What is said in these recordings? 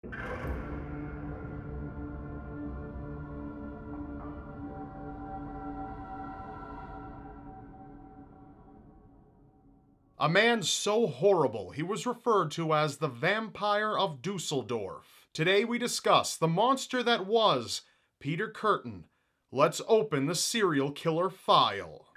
A man so horrible he was referred to as the Vampire of Düsseldorf. Today we discuss the monster that was Peter Kürten. Let's open the serial killer file.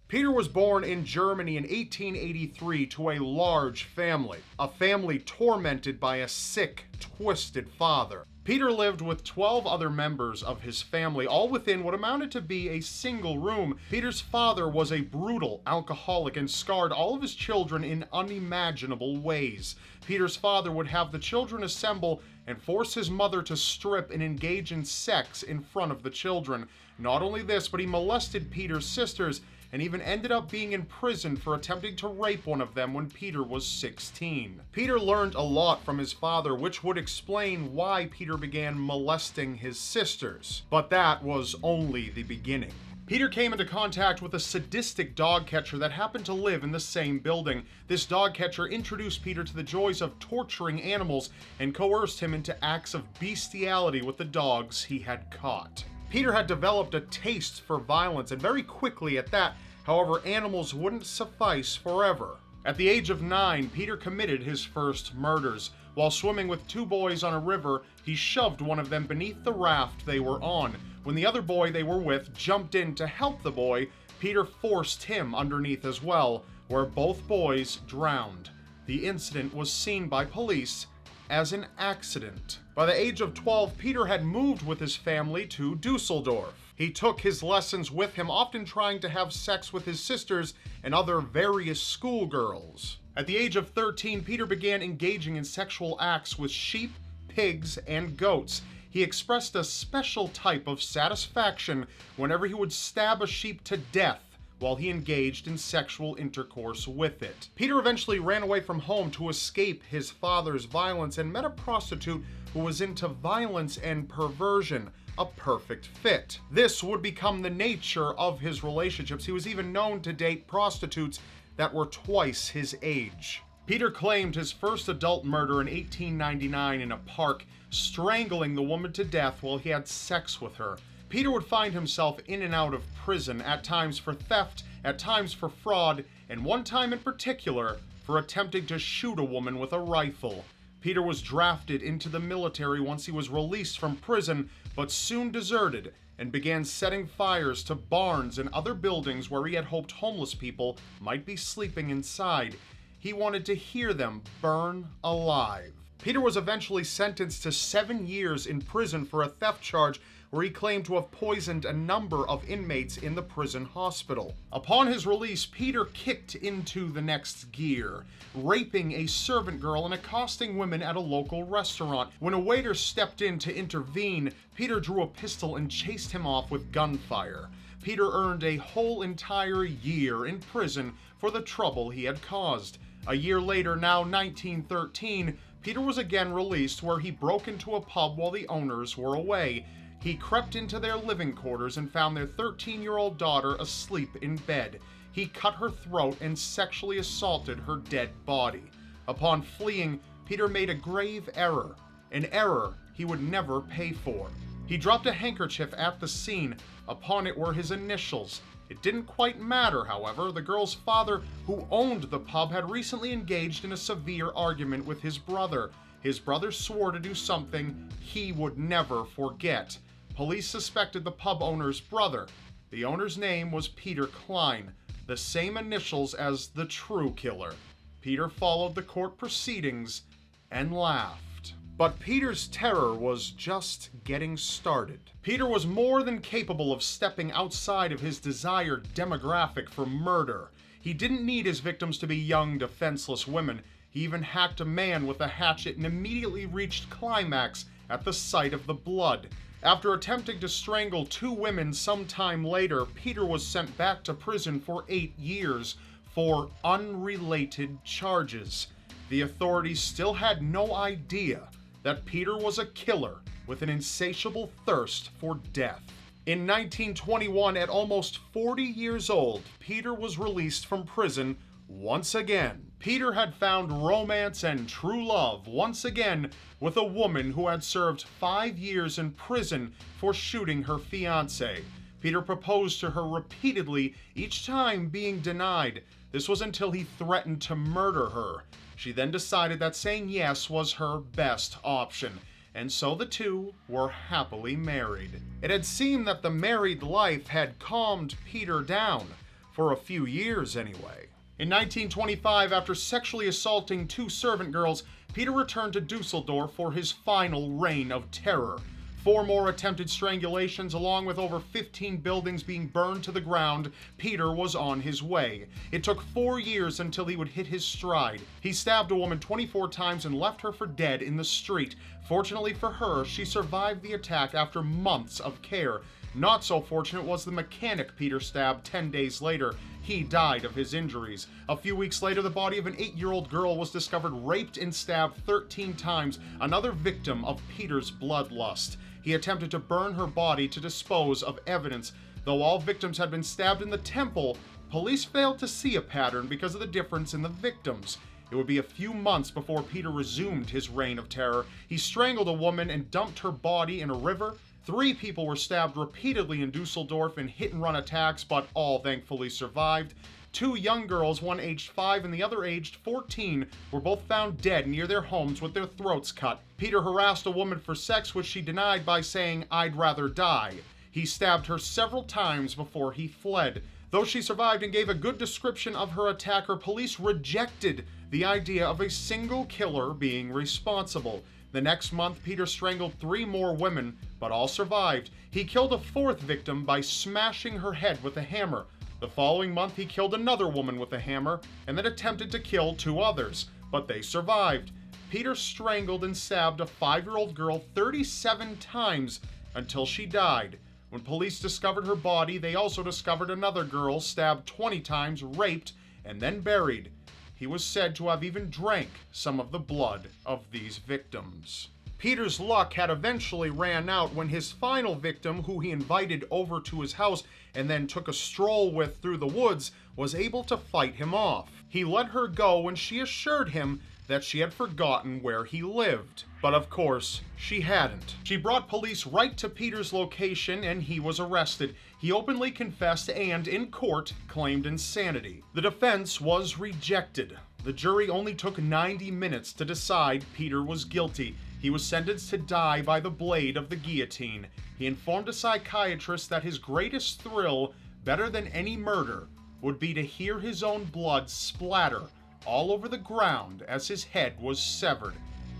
Peter was born in Germany in 1883 to a large family, a family tormented by a sick, twisted father. Peter lived with 12 other members of his family, all within what amounted to be a single room. Peter's father was a brutal alcoholic and scarred all of his children in unimaginable ways. Peter's father would have the children assemble and force his mother to strip and engage in sex in front of the children. Not only this, but he molested Peter's sisters and even ended up being in prison for attempting to rape one of them when Peter was 16. Peter learned a lot from his father, which would explain why Peter began molesting his sisters. But that was only the beginning. Peter came into contact with a sadistic dog catcher that happened to live in the same building. This dog catcher introduced Peter to the joys of torturing animals and coerced him into acts of bestiality with the dogs he had caught. Peter had developed a taste for violence, and very quickly at that. However, animals wouldn't suffice forever. At the age of 9, Peter committed his first murders. While swimming with 2 boys on a river, he shoved one of them beneath the raft they were on. When the other boy they were with jumped in to help the boy, Peter forced him underneath as well, where both boys drowned. The incident was seen by police as an accident. By the age of 12, Peter had moved with his family to Düsseldorf. He took his lessons with him, often trying to have sex with his sisters and other various schoolgirls. At the age of 13, Peter began engaging in sexual acts with sheep, pigs, and goats. He expressed a special type of satisfaction whenever he would stab a sheep to death while he engaged in sexual intercourse with it. Peter eventually ran away from home to escape his father's violence and met a prostitute who was into violence and perversion, a perfect fit. This would become the nature of his relationships. He was even known to date prostitutes that were twice his age. Peter claimed his first adult murder in 1899 in a park, strangling the woman to death while he had sex with her. Peter would find himself in and out of prison, at times for theft, at times for fraud, and one time in particular for attempting to shoot a woman with a rifle. Peter was drafted into the military once he was released from prison, but soon deserted and began setting fires to barns and other buildings where he had hoped homeless people might be sleeping inside. He wanted to hear them burn alive. Peter was eventually sentenced to 7 years in prison for a theft charge where he claimed to have poisoned a number of inmates in the prison hospital. Upon his release, Peter kicked into the next gear, raping a servant girl and accosting women at a local restaurant. When a waiter stepped in to intervene, Peter drew a pistol and chased him off with gunfire. Peter earned a whole entire year in prison for the trouble he had caused. A year later, now 1913, Peter was again released, where he broke into a pub while the owners were away. He crept into their living quarters and found their 13-year-old daughter asleep in bed. He cut her throat and sexually assaulted her dead body. Upon fleeing, Peter made a grave error, an error he would never pay for. He dropped a handkerchief at the scene. Upon it were his initials. It didn't quite matter, however. The girl's father, who owned the pub, had recently engaged in a severe argument with his brother. His brother swore to do something he would never forget. Police suspected the pub owner's brother. The owner's name was Peter Klein, the same initials as the true killer. Peter followed the court proceedings and laughed. But Peter's terror was just getting started. Peter was more than capable of stepping outside of his desired demographic for murder. He didn't need his victims to be young, defenseless women. He even hacked a man with a hatchet and immediately reached climax at the sight of the blood. After attempting to strangle 2 women sometime later, Peter was sent back to prison for 8 years for unrelated charges. The authorities still had no idea that Peter was a killer with an insatiable thirst for death. In 1921, at almost 40 years old, Peter was released from prison once again. Peter had found romance and true love once again with a woman who had served 5 years in prison for shooting her fiancé. Peter proposed to her repeatedly, each time being denied. This was until he threatened to murder her. She then decided that saying yes was her best option, and so the two were happily married. It had seemed that the married life had calmed Peter down, for a few years anyway. In 1925, after sexually assaulting 2 servant girls, Peter returned to Düsseldorf for his final reign of terror. 4 more attempted strangulations, along with over 15 buildings being burned to the ground. Peter was on his way. It took 4 years until he would hit his stride. He stabbed a woman 24 times and left her for dead in the street. Fortunately for her, she survived the attack after months of care. Not so fortunate was the mechanic Peter stabbed 10 days later. He died of his injuries. A few weeks later, the body of an 8-year-old girl was discovered raped and stabbed 13 times, another victim of Peter's bloodlust. He attempted to burn her body to dispose of evidence. Though all victims had been stabbed in the temple, police failed to see a pattern because of the difference in the victims. It would be a few months before Peter resumed his reign of terror. He strangled a woman and dumped her body in a river. 3 people were stabbed repeatedly in Düsseldorf in hit-and-run attacks, but all thankfully survived. 2 young girls, one aged 5 and the other aged 14, were both found dead near their homes with their throats cut. Peter harassed a woman for sex, which she denied by saying, "I'd rather die." He stabbed her several times before he fled. Though she survived and gave a good description of her attacker, police rejected the idea of a single killer being responsible. The next month, Peter strangled 3 more women, but all survived. He killed a 4th victim by smashing her head with a hammer. The following month, he killed another woman with a hammer, and then attempted to kill 2 others, but they survived. Peter strangled and stabbed a 5-year-old girl 37 times until she died. When police discovered her body, they also discovered another girl stabbed 20 times, raped, and then buried. He was said to have even drank some of the blood of these victims. Peter's luck had eventually ran out when his final victim, who he invited over to his house and then took a stroll with through the woods, was able to fight him off. He let her go when she assured him that she had forgotten where he lived. But of course, she hadn't. She brought police right to Peter's location and he was arrested. He openly confessed and, in court, claimed insanity. The defense was rejected. The jury only took 90 minutes to decide Peter was guilty. He was sentenced to die by the blade of the guillotine. He informed a psychiatrist that his greatest thrill, better than any murder, would be to hear his own blood splatter all over the ground as his head was severed.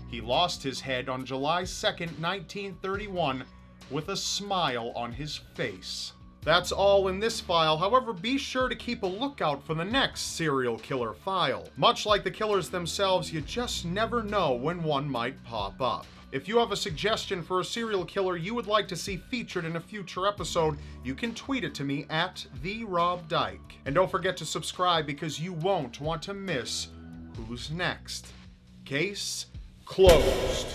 He lost his head on July 2nd, 1931, with a smile on his face. That's all in this file. However, be sure to keep a lookout for the next serial killer file. Much like the killers themselves, you just never know when one might pop up. If you have a suggestion for a serial killer you would like to see featured in a future episode, you can tweet it to me at @TheRobDyke. And don't forget to subscribe because you won't want to miss who's next. Case closed.